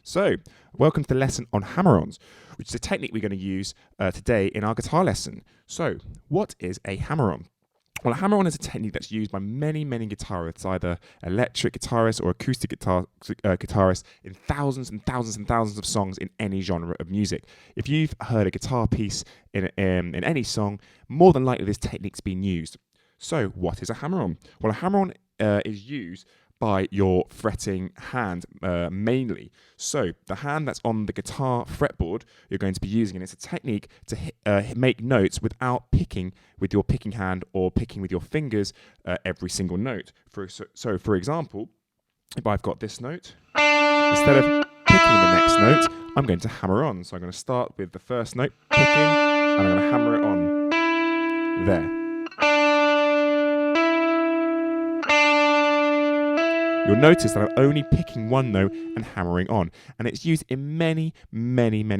So, welcome to the lesson on hammer-ons, which is a technique we're going to use today in our guitar lesson. So, what is a hammer-on? Well, a hammer-on is a technique that's used by many guitarists, either electric guitarists or acoustic guitarists, in thousands and thousands and thousands of songs in any genre of music. If you've heard a guitar piece in any song, more than likely this technique's been used. So, what is a hammer-on? Well, a hammer-on is used by your fretting hand mainly. So the hand that's on the guitar fretboard you're going to be using, and it's a technique to make notes without picking with your picking hand or picking with your fingers every single note. So for example, if I've got this note, instead of picking the next note, I'm going to hammer on. So I'm going to start with the first note, picking, and I'm going to hammer it on there. You'll notice that I'm only picking one note and hammering on, and it's used in many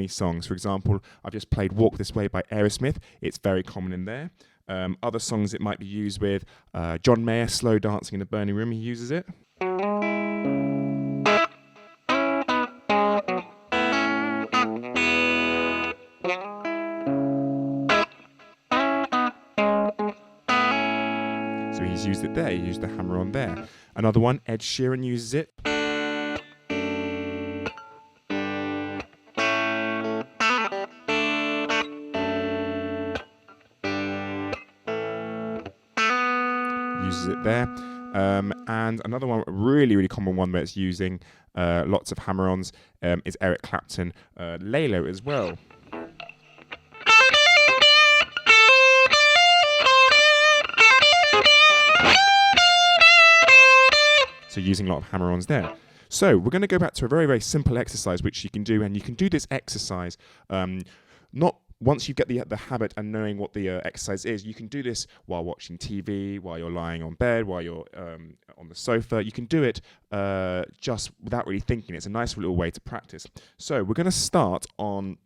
songs. For example, I've just played Walk This Way by Aerosmith. It's very common in there. Other songs it might be used with, John Mayer, Slow Dancing in a Burning Room, he uses it. So he's used it there, he used the hammer on there. Another one, Ed Sheeran uses it. Uses it there. And another one, really common one where it's using lots of hammer-ons is Eric Clapton, Lalo as well. So using a lot of hammer-ons there. So we're going to go back to a very simple exercise which you can do, and you can do this exercise not once you get the habit and knowing what the exercise is. You can do this while watching TV, while you're lying on bed, while you're on the sofa. You can do it just without really thinking. It's a nice little way to practice. So we're going to start on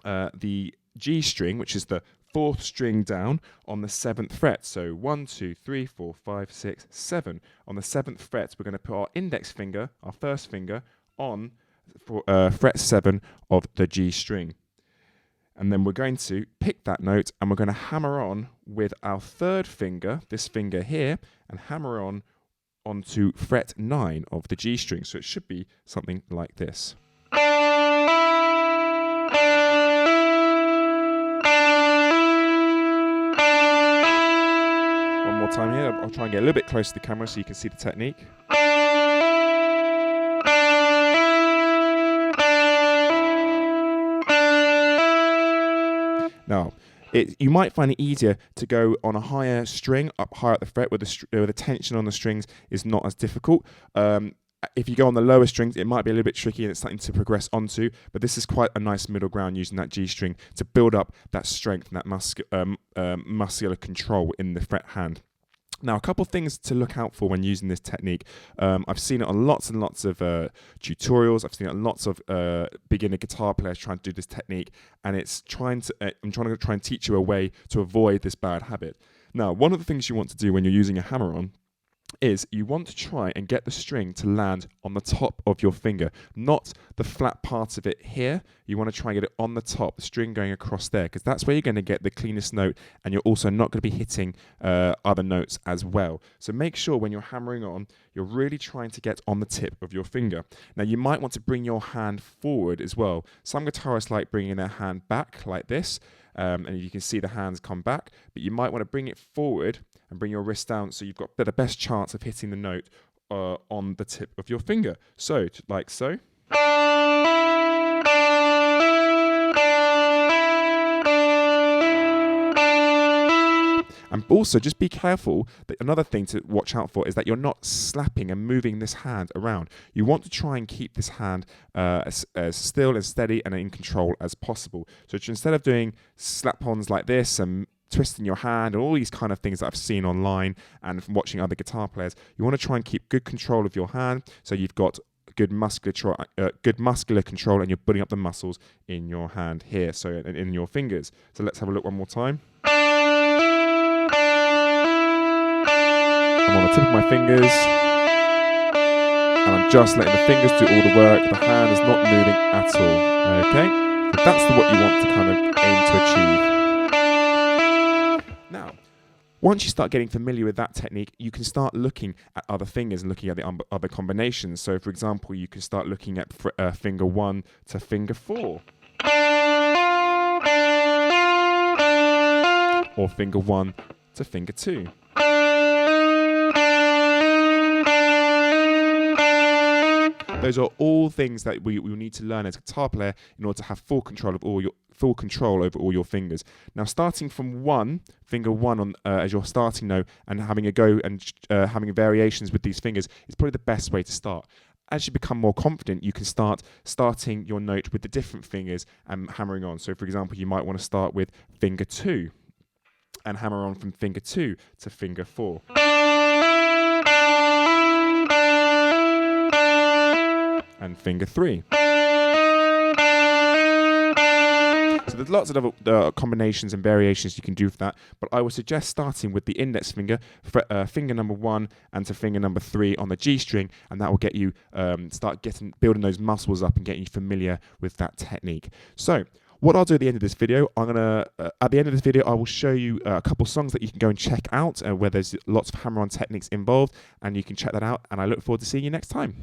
the G string, which is the 4th string down on the 7th fret. So 1, 2, 3, 4, 5, 6, 7. On the 7th fret, we're going to put our index finger, our first finger, on fret 7 of the G string. And then we're going to pick that note and we're going to hammer on with our 3rd finger, this finger here, and hammer on onto fret 9 of the G string. So it should be something like this. One more time here. I'll try and get a little bit close to the camera so you can see the technique. Now, you might find it easier to go on a higher string, up higher at the fret, where the tension on the strings is not as difficult. If you go on the lower strings, it might be a little bit tricky and it's something to progress onto, but this is quite a nice middle ground using that G string to build up that strength and that muscular control in the fret hand. Now, a couple of things to look out for when using this technique. I've seen it on lots and lots of tutorials. I've seen it on lots of beginner guitar players trying to do this technique, and it's I'm trying to try and teach you a way to avoid this bad habit. Now, one of the things you want to do when you're using a hammer-on is you want to try and get the string to land on the top of your finger, not the flat part of it here. You want to try and get it on the top, the string going across there, because that's where you're going to get the cleanest note, and you're also not going to be hitting other notes as well. So make sure when you're hammering on, you're really trying to get on the tip of your finger. Now, you might want to bring your hand forward as well. Some guitarists like bringing their hand back like this, and you can see the hands come back, but you might want to bring it forward and bring your wrist down so you've got the best chance of hitting the note on the tip of your finger. So, like so. And also, just be careful that another thing to watch out for is that you're not slapping and moving this hand around. You want to try and keep this hand as still and steady and in control as possible. So instead of doing slap-ons like this and twisting your hand and all these kind of things that I've seen online and from watching other guitar players, you want to try and keep good control of your hand so you've got good muscular control and you're building up the muscles in your hand here, so in your fingers. So let's have a look one more time. I'm on the tip of my fingers. and I'm just letting the fingers do all the work. The hand is not moving at all. Okay, so that's what you want to kind of aim to achieve. Now, once you start getting familiar with that technique, you can start looking at other fingers and looking at the other combinations. So, for example, you can start looking at finger 1 to finger 4. Or finger 1 to finger 2. Those are all things that we need to learn as a guitar player in order to have full control over all your fingers. Now, starting from finger 1 on as your starting note, and having a go and having variations with these fingers is probably the best way to start. As you become more confident, you can starting your note with the different fingers and hammering on. So, for example, you might want to start with finger 2 and hammer on from finger 2 to finger 4. And finger 3. So there's lots of other combinations and variations you can do for that, but I would suggest starting with the index finger, finger number 1 and to finger number 3 on the G string, and that will get you building those muscles up and getting you familiar with that technique. So what I'll do at the end of this video, I will show you a couple songs that you can go and check out where there's lots of hammer-on techniques involved, and you can check that out, and I look forward to seeing you next time.